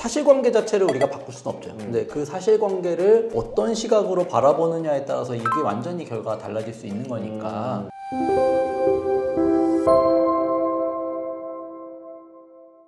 사실관계 자체를 우리가 바꿀 수는 없죠. 근데 그 사실관계를 어떤 시각으로 바라보느냐에 따라서 이게 완전히 결과가 달라질 수 있는 거니까.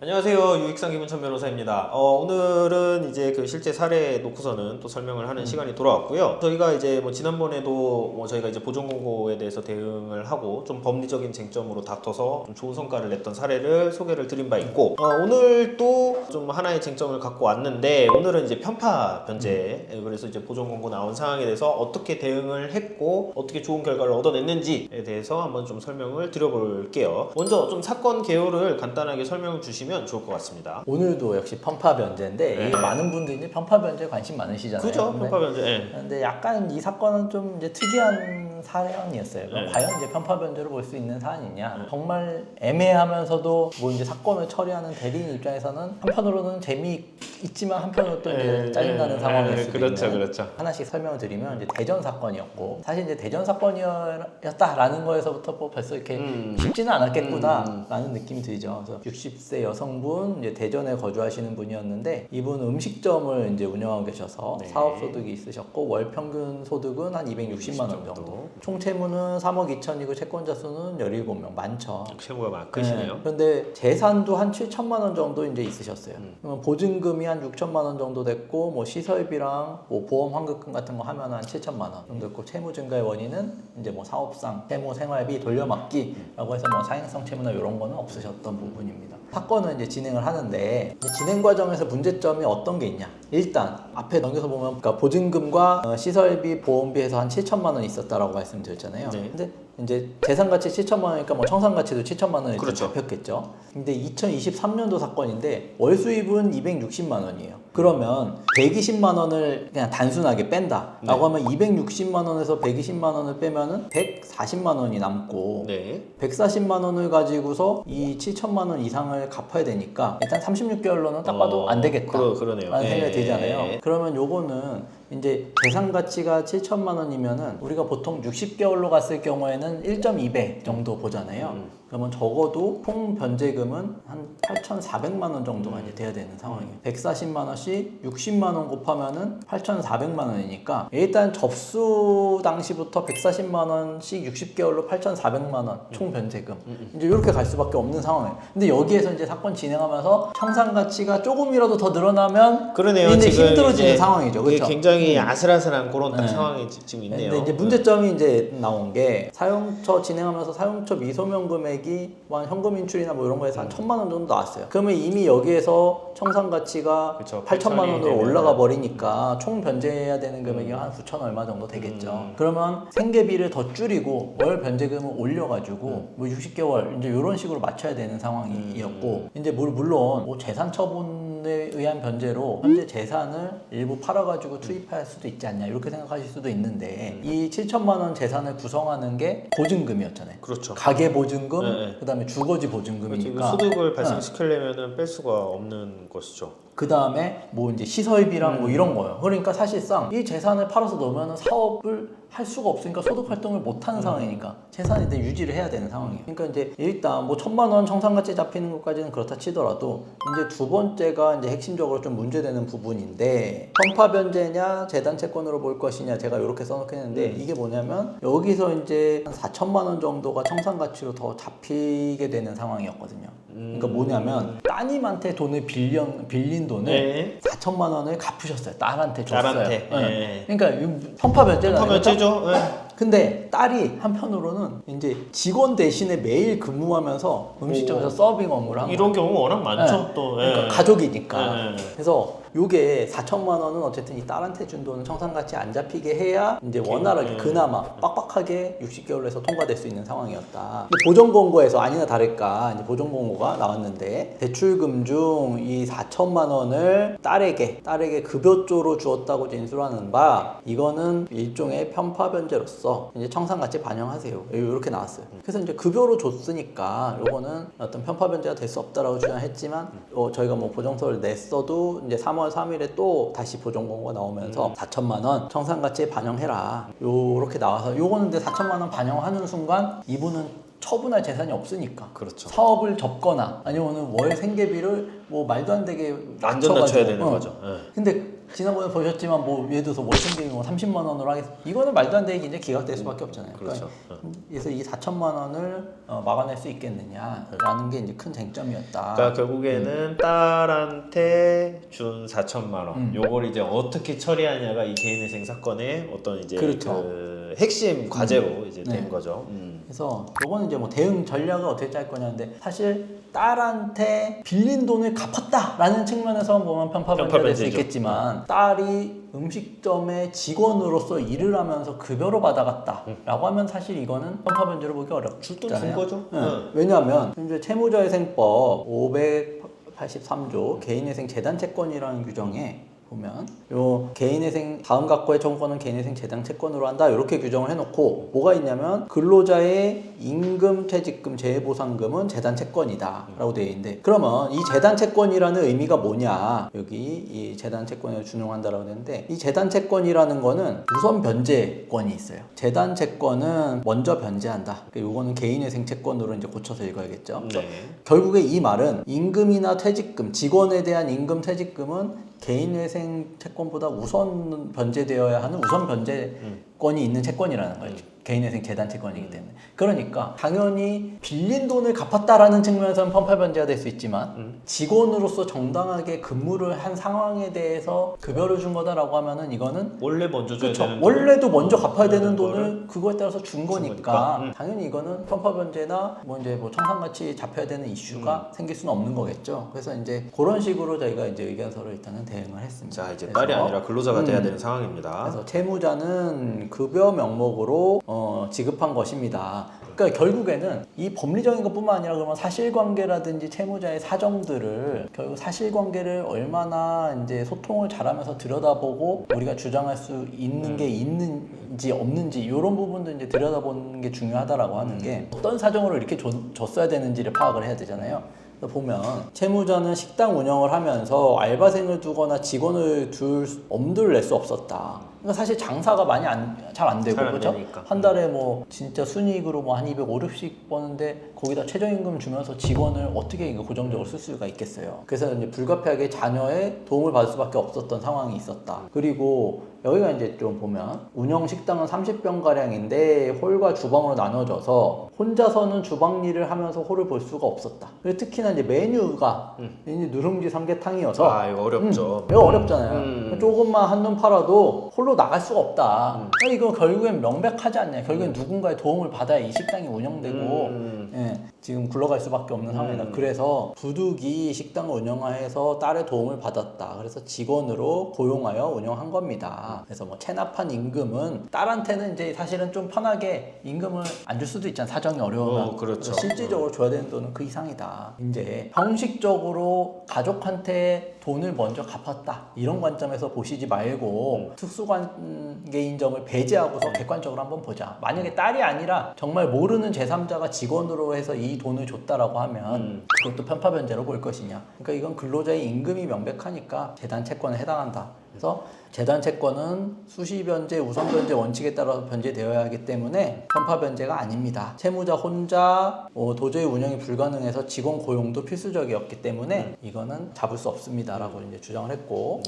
안녕하세요. 유익상 김은천 변호사입니다. 오늘은 이제 그 실제 사례 놓고서는 또 설명을 하는 시간이 돌아왔고요. 저희가 이제 뭐 지난번에도 저희가 이제 보존 공고에 대해서 대응을 하고 좀 법리적인 쟁점으로 다퉈서 좀 좋은 성과를 냈던 사례를 소개를 드린 바 있고, 오늘 또 좀 하나의 쟁점을 갖고 왔는데, 오늘은 이제 편파 변제, 그래서 이제 보존 공고 나온 상황에 대해서 어떻게 대응을 했고 어떻게 좋은 결과를 얻어냈는지에 대해서 한번 좀 설명을 드려볼게요. 먼저 좀 사건 개요를 간단하게 설명을 주시면 좋을 것 같습니다. 오늘도 역시 편파 변제인데 네. 이게 많은 분들이 이제 편파 변제에 관심 많으시잖아요. 그죠? 근데, 편파 변제. 네. 근데 약간 이 사건은 좀 이제 특이한 사안이었어요. 그럼 네. 과연 이제 편파 변제로 볼 수 있는 사안이냐? 정말 애매하면서도 뭐 이제 사건을 처리하는 대리인 입장에서는 한편으로는 재미있지만 한편으로는 또 이제 짜증나는 상황일 수도 그렇죠, 있는. 그렇죠. 하나씩 설명을 드리면 이제 대전 사건이었고, 사실 이제 대전 사건이었다라는 거에서부터 뭐 벌써 이렇게 쉽지는 않았겠구나라는 느낌이 들죠. 그래서 60세 여성분, 이제 대전에 거주하시는 분이었는데, 이분 음식점을 이제 운영하고 계셔서 네. 사업 소득이 있으셨고, 월 평균 소득은 한 260만 원 정도. 총 채무는 3억 2천이고 채권자 수는 17명, 많죠. 채무가 막 크시네요. 그런데 재산도 한 7천만 원 정도 이제 있으셨어요. 그러면 보증금이 한 6천만 원 정도 됐고, 뭐 시설비랑 뭐 보험 환급금 같은 거 하면 한 7천만 원 정도 됐고, 채무 증가의 원인은 이제 뭐 사업상 채무 생활비 돌려막기라고 해서 뭐 사행성 채무나 이런 거는 없으셨던 부분입니다. 사건을 이제 진행을 하는데, 이제 진행 과정에서 문제점이 어떤 게 있냐? 일단 앞에 넘겨서 보면, 그러니까 보증금과 시설비, 보험비에서 한 7천만 원 있었다라고 말씀드렸잖아요. 네. 근데 이제 재산가치 7천만 원이니까 뭐 청산가치도 7천만 원이 그렇죠. 잡혔겠죠. 근데 2023년도 사건인데 월 수입은 260만 원이에요. 그러면 120만 원을 그냥 단순하게 뺀다라고 하면 260만 원에서 120만 원을 빼면은 140만 원이 남고, 네. 140만 원을 가지고서 이 7천만 원 이상을 갚아야 되니까 일단 36개월로는 딱 봐도 안 되겠다. 그러네요. 라는 생각이 들잖아요. 네. 그러면 요거는 이제 재산 가치가 7천만 원이면은 우리가 보통 60개월로 갔을 경우에는 1.2배 정도 보잖아요. 그러면 적어도 총 변제금은 한 8,400만 원 정도가 이제 돼야 되는 상황이에요. 140만 원씩 60만 원 곱하면은 8,400만 원이니까 일단 접수 당시부터 140만 원씩 60개월로 8,400만 원 총 변제금. 이제 이렇게 갈 수밖에 없는 상황이에요. 근데 여기에서 이제 사건 진행하면서 청산 가치가 조금이라도 더 늘어나면 그러네요. 이제 지금 힘들어지는 이제 상황이죠. 이게 그렇죠? 굉장히 아슬아슬한 그런 딱 네. 상황이 지금 있네요. 근데 이제 문제점이 이제 나온 게, 사용처 진행하면서 사용처 미소명 금액이 뭐 현금 인출이나 뭐 이런 거에서 한 1,000만 원 정도 나왔어요. 그러면 이미 여기에서 청산 가치가 그쵸, 8천만 원으로 되면은. 올라가 버리니까 총 변제해야 되는 금액이 한 9천 얼마 정도 되겠죠. 그러면 생계비를 더 줄이고 월 변제금을 올려가지고 뭐 60개월 이제 이런 식으로 맞춰야 되는 상황이었고, 이제 물론 뭐 재산 처분에 의한 변제로 현재 재산을 일부 팔아가지고 투입할 수도 있지 않냐 이렇게 생각하실 수도 있는데, 이 7천만 원 재산을 구성하는 게 보증금이었잖아요. 그렇죠. 가계 보증금, 네. 그다음에 주거지 보증금이니까 소득을 발생시키려면은 뺄 수가 없는 것이죠. 그 다음에 뭐 이제 시설비랑 뭐 이런 거예요. 그러니까 사실상 이 재산을 팔아서 넣으면 사업을 할 수가 없으니까 소득 활동을 못 하는 상황이니까 재산을 일단 유지를 해야 되는 상황이에요. 그러니까 이제 일단 뭐 1,000만 원 청산가치 잡히는 것까지는 그렇다 치더라도, 이제 두 번째가 이제 핵심적으로 좀 문제되는 부분인데, 편파 변제냐 재단 채권으로 볼 것이냐 제가 이렇게 써놓긴 했는데, 이게 뭐냐면 여기서 이제 한 4천만 원 정도가 청산가치로 더 잡히게 되는 상황이었거든요. 그러니까 뭐냐면 따님한테 돈을 빌린 돈을 네. 4천만 원을 갚으셨어요. 딸한테 줬어요. 딸한테. 네. 그러니까 편파 변제가 편파 변제죠. 네. 근데 딸이 한편으로는 이제 직원 대신에 매일 근무하면서 음식점에서 서빙 업무를 한 이런 거예요. 경우 워낙 많죠. 네. 또. 그러니까 예. 가족이니까. 네. 그래서 요게 4천만 원은 어쨌든 이 딸한테 준 돈은 청산가치 안 잡히게 해야 이제 원활하게 그나마 빡빡하게 60개월로 해서 통과될 수 있는 상황이었다. 근데 보존공고에서 아니나 다를까 이제 보존공고가 나왔는데, 대출금 중 이 4천만 원을 딸에게 급여조로 주었다고 진술하는 바, 이거는 일종의 편파 변제로서 이제 청산가치 반영하세요. 이렇게 나왔어요. 그래서 이제 급여로 줬으니까 요거는 어떤 편파 변제가 될 수 없다라고 주장했지만, 저희가 뭐 보정서를 냈어도 이제 3월 3일에 또 다시 보존 공고가 나오면서 4천만 원 청산가치에 반영해라 요렇게 나와서, 요거는 근데 4천만 원 반영하는 순간 이분은 처분할 재산이 없으니까, 그렇죠. 사업을 접거나 아니면 월 생계비를 뭐 말도 안 되게 완전 낮춰야 되는 거죠. 네. 근데 지난번에 보셨지만 뭐 예를 들어서 월등기 뭐 30만 원으로 하겠습니다. 이거는 말도 안 되게 이제 기각될 수밖에 없잖아요. 그렇죠. 그래서 이 4천만 원을 막아낼 수 있겠느냐라는 게 이제 큰 쟁점이었다. 그러니까 결국에는 딸한테 준 4천만 원. 요걸 이제 어떻게 처리하냐가 이 개인회생 사건의 어떤 이제 그렇죠. 그 핵심 과제로 이제 된 네. 거죠. 그래서 요거는 이제 뭐 대응 전략을 어떻게 짤 거냐인데 사실 딸한테 빌린 돈을 갚았다라는 측면에서 보면 편파변제가 될 수 편파변제죠. 있겠지만 딸이 음식점의 직원으로서 일을 하면서 급여로 받아갔다라고 하면 사실 이거는 편파변제로 보기 어렵잖아요. 줄 돈 준 거죠. 네. 왜냐하면 이제 채무자회생법 583조 개인회생 재단 채권이라는 규정에 보면 요 개인회생 다음 각호의 청구권은 개인회생 재단 채권으로 한다 이렇게 규정을 해놓고 뭐가 있냐면 근로자의 임금 퇴직금 재해보상금은 재단 채권이다 라고 되어 있는데 그러면 이 재단 채권이라는 의미가 뭐냐 여기 이 재단 채권에 준용한다라고 되는데 이 재단 채권이라는 거는 우선 변제권이 있어요. 재단 채권은 먼저 변제한다. 그러니까 요거는 개인회생 채권으로 이제 고쳐서 읽어야겠죠. 네. 결국에 이 말은 임금이나 퇴직금 직원에 대한 임금 퇴직금은 개인회생 채권보다 우선 변제되어야 하는 우선 변제권이 있는 채권이라는 거예요. 개인회생 재단 채권이기 때문에. 그러니까 당연히 빌린 돈을 갚았다라는 측면에서는 편파변제가 될 수 있지만 직원으로서 정당하게 근무를 한 상황에 대해서 급여를 준 거다라고 하면은 이거는 원래 먼저 줘야 그쵸. 되는 원래도 먼저 갚아야 되는 거를 돈을 그거에 따라서 준 거니까 당연히 이거는 편파변제나 뭐 이제 뭐 청산같이 잡혀야 되는 이슈가 생길 수는 없는 거겠죠. 그래서 이제 그런 식으로 저희가 이제 의견서를 일단은 대응을 했습니다. 자 이제 그래서 딸이 아니라 근로자가 돼야 되는 상황입니다. 그래서 채무자는 급여 명목으로 지급한 것입니다. 그러니까 결국에는 이 법리적인 것뿐만 아니라 그러면 사실관계라든지 채무자의 사정들을 결국 사실관계를 얼마나 이제 소통을 잘하면서 들여다보고 우리가 주장할 수 있는 게 있는지 없는지 이런 부분도 이제 들여다보는 게 중요하다라고 하는 게 어떤 사정으로 이렇게 줬어야 되는지를 파악을 해야 되잖아요. 보면 채무자는 식당 운영을 하면서 알바생을 두거나 직원을 둘 엄두를 낼 수 없었다. 그러니까 사실 장사가 많이 잘 안 되고 잘안 그렇죠? 되니까. 한 달에 뭐 진짜 순이익으로 뭐 한 250씩 버는데 거기다 최저임금 주면서 직원을 어떻게 이거 고정적으로 쓸 수가 있겠어요. 그래서 이제 불가피하게 자녀의 도움을 받을 수밖에 없었던 상황이 있었다. 그리고 여기가 이제 좀 보면 운영 식당은 30병 가량인데 홀과 주방으로 나눠져서 혼자서는 주방 일을 하면서 홀을 볼 수가 없었다. 그리고 특히나 이제 메뉴가 이제 누룽지 삼계탕이어서 아 이거 어렵죠. 이거 어렵잖아요. 조금만 한눈 팔아도 홀로 나갈 수가 없다. 이거 결국엔 명백하지 않냐. 결국엔 누군가의 도움을 받아야 이 식당이 운영되고 예, 지금 굴러갈 수밖에 없는 상황이다. 그래서 부득이 식당을 운영해서 딸의 도움을 받았다. 그래서 직원으로 고용하여 운영한 겁니다. 그래서 뭐 체납한 임금은 딸한테는 이제 사실은 좀 편하게 임금을 안 줄 수도 있잖아. 사정이 어려우면. 그렇죠. 실질적으로 줘야 되는 돈은 그 이상이다. 이제 형식적으로 가족한테 돈을 먼저 갚았다. 이런 관점에서 보시지 말고 특수관계 인정을 배제하고서 객관적으로 한번 보자. 만약에 딸이 아니라 정말 모르는 제3자가 직원으로 해서 이 돈을 줬다라고 하면 그것도 편파변제로 볼 것이냐. 그러니까 이건 근로자의 임금이 명백하니까 재단 채권에 해당한다. 그래서 재단 채권은 수시변제, 우선변제 원칙에 따라서 변제되어야 하기 때문에 편파변제가 아닙니다. 채무자 혼자 도저히 운영이 불가능해서 직원 고용도 필수적이었기 때문에 이거는 잡을 수 없습니다라고 이제 주장을 했고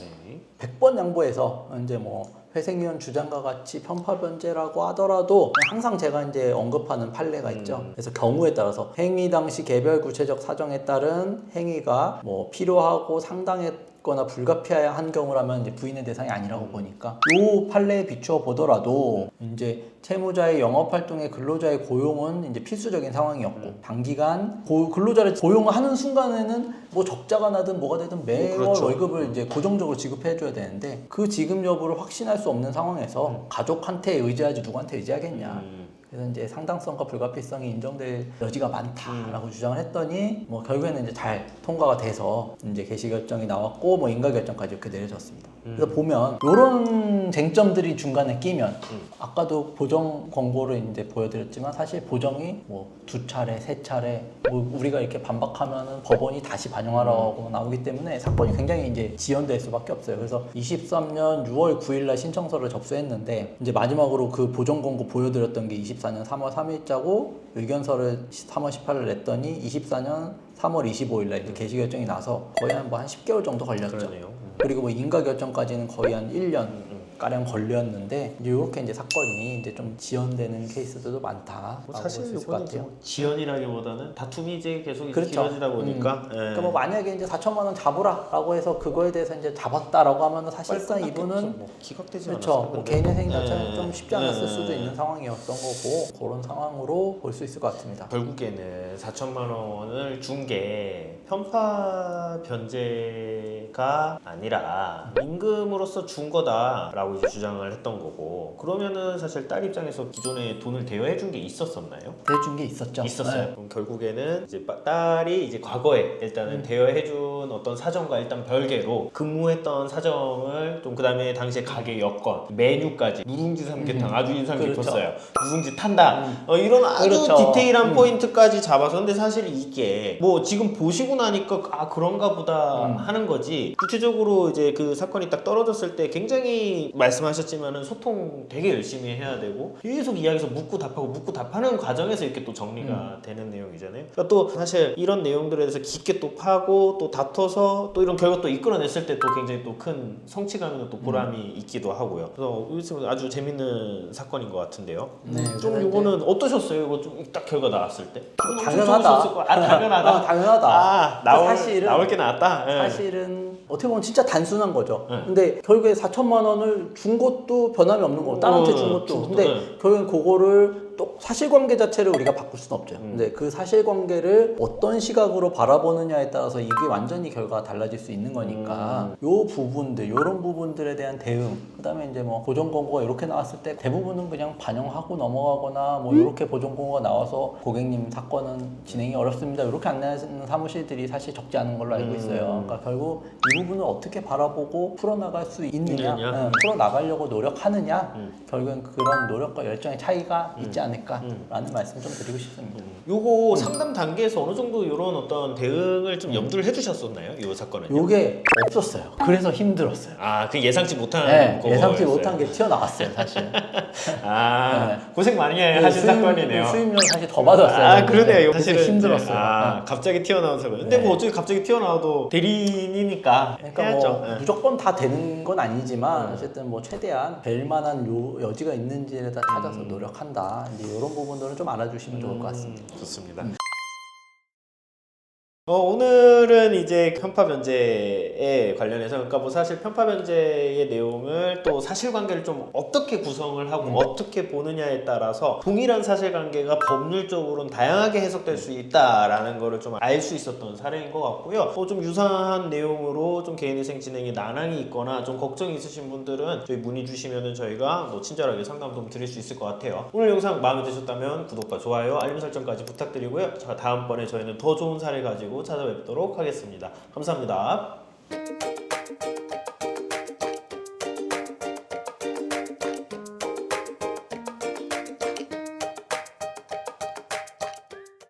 100번 양보해서 이제 뭐 회생위원 주장과 같이 편파변제라고 하더라도 항상 제가 이제 언급하는 판례가 있죠. 그래서 경우에 따라서 행위 당시 개별 구체적 사정에 따른 행위가 뭐 필요하고 상당했거나 불가피해야 한 경우라면 이제 부인의 대상이 아니라고 보니까 이 판례에 비추어 보더라도 이제 채무자의 영업활동에 근로자의 고용은 이제 필수적인 상황이었고 단기간 근로자를 고용하는 순간에는 뭐 적자가 나든 뭐가 되든 매월 그렇죠. 월급을 이제 고정적으로 지급해줘야 되는데 그 지급 여부를 확신할 수 없는 상황에서 가족한테 의지하지 누구한테 의지하겠냐. 그래서 이제 상당성과 불가피성이 인정될 여지가 많다라고 주장을 했더니 뭐 결국에는 이제 잘 통과가 돼서 이제 개시 결정이 나왔고 뭐 인가 결정까지 이렇게 내려졌습니다. 그래서 보면 이런 쟁점들이 중간에 끼면 아까도 보정 권고를 이제 보여드렸지만 사실 보정이 뭐 2차례, 3차례 뭐 우리가 이렇게 반박하면은 법원이 다시 반영하라고 나오기 때문에 사건이 굉장히 이제 지연될 수밖에 없어요. 그래서 23년 6월 9일날 신청서를 접수했는데 이제 마지막으로 그 보정 권고 보여드렸던 게 24년 3월 3일자고 의견서를 3월 18일 냈더니 24년 3월 25일 날 이제 개시 결정이 나서 거의 한 10개월 정도 걸렸죠. 그러네요. 그리고 뭐 인가 결정까지는 거의 한 1년 가량 걸렸는데 이렇게 이제 사건이 이제 좀 지연되는 케이스들도 많다. 사실 볼수 있을 것 이거는 같아요. 뭐 지연이라기보다는 다툼이 이제 계속 이제 그렇죠. 길어지다 보니까 예. 그러니까 뭐 만약에 이제 4천만 원 잡으라라고 해서 그거에 대해서 이제 잡았다라고 하면 사실상 이분은 뭐 기각되지 그렇죠. 않았어요. 뭐 근데. 개인의 생이 자체는 예. 좀 쉽지 않았을 예. 수도 있는 상황이었던 거고 그런 상황으로 볼 수 있을 것 같습니다. 결국에는 4천만 원을 준 게 편파 변제가 아니라 임금으로서 준 거다라고 이제 주장을 했던 거고, 그러면은 사실 딸 입장에서 기존에 돈을 대여해 준 게 있었었나요? 대준 게 있었죠. 있었어요. 네. 그럼 결국에는 이제 딸이 이제 과거에 일단은 대여해준 어떤 사정과 일단 별개로 근무했던 사정을 좀 그다음에 당시에 가게 여건, 메뉴까지 누룽지 삼계탕 아주 인상 그렇죠. 깊었어요. 누룽지 탄다. 이런 아주 그렇죠. 디테일한 포인트까지 잡아서 근데 사실 이게 뭐 지금 보시고 나니까 아 그런가 보다 하는 거지. 구체적으로 이제 그 사건이 딱 떨어졌을 때 굉장히 말씀하셨지만은 소통 되게 열심히 해야 되고 계속 이야기해서 묻고 답하는 과정에서 이렇게 또 정리가 되는 내용이잖아요. 그러니까 또 사실 이런 내용들에 대해서 깊게 또 파고 또 다퉈서 또 이런 결과 또 이끌어냈을 때 또 굉장히 또 큰 성취감이나 또 보람이 있기도 하고요. 그래서 요즘 아주 재밌는 사건인 것 같은데요. 네, 좀 그래서 이거는 어떠셨어요? 이거 좀 딱 결과 나왔을 때? 당연하다. 당연하다. 당연하다. 아, 나올 게 나왔다. 예. 사실은 어떻게 보면 진짜 단순한 거죠. 네. 근데 결국에 4천만 원을 준 것도 변함이 없는 거고 딸한테 준 것도. 근데 결국엔 그거를 또 사실관계 자체를 우리가 바꿀 수는 없죠. 근데 그 사실관계를 어떤 시각으로 바라보느냐에 따라서 이게 완전히 결과가 달라질 수 있는 거니까 요 부분들, 요런 부분들에 대한 대응, 그다음에 이제 뭐 보존 권고가 이렇게 나왔을 때 대부분은 그냥 반영하고 넘어가거나 뭐 이렇게 보존 권고가 나와서 고객님 사건은 진행이 어렵습니다. 이렇게 안내하는 사무실들이 사실 적지 않은 걸로 알고 있어요. 그러니까 결국 이 부분을 어떻게 바라보고 풀어나갈 수 있느냐, 풀어나가려고 노력하느냐, 결국엔 그런 노력과 열정의 차이가 있지 않을까라는 말씀 좀 드리고 싶습니다. 요거 상담 단계에서 어느 정도 이런 어떤 대응을 좀 염두를 해주셨었나요? 이 사건은? 요게 없었어요. 그래서 힘들었어요. 아, 그 예상치 못한 네, 거였어요. 예상치 못한 게 튀어나왔어요, 사실. 아, 네. 고생 많이 하신 사건이네요. 수임료 사실 더 받았어요. 아, 그러네요. 그래서 사실은 힘들었어요. 아, 네. 갑자기 튀어나온 사건. 근데 네. 뭐 어차피 갑자기 튀어나와도 대리인이니까 그러니까 해야죠. 뭐 네. 무조건 다 되는 건 아니지만 어쨌든 뭐 최대한 될 만한 여지가 있는지를 다 찾아서 노력한다. 이제 이런 부분들은 좀 알아주시면 좋을 것 같습니다. 좋습니다. 오늘은 이제 편파 변제에 관련해서 그러니까 뭐 사실 편파 변제의 내용을 또 사실관계를 좀 어떻게 구성을 하고 어떻게 보느냐에 따라서 동일한 사실관계가 법률적으로는 다양하게 해석될 수 있다라는 거를 좀 알 수 있었던 사례인 것 같고요. 좀 유사한 내용으로 좀 개인회생 진행에 난항이 있거나 좀 걱정이 있으신 분들은 저희 문의 주시면은 저희가 뭐 친절하게 상담 좀 드릴 수 있을 것 같아요. 오늘 영상 마음에 드셨다면 구독과 좋아요, 알림 설정까지 부탁드리고요. 자, 다음번에 저희는 더 좋은 사례 가지고 찾아뵙도록 하겠습니다. 감사합니다.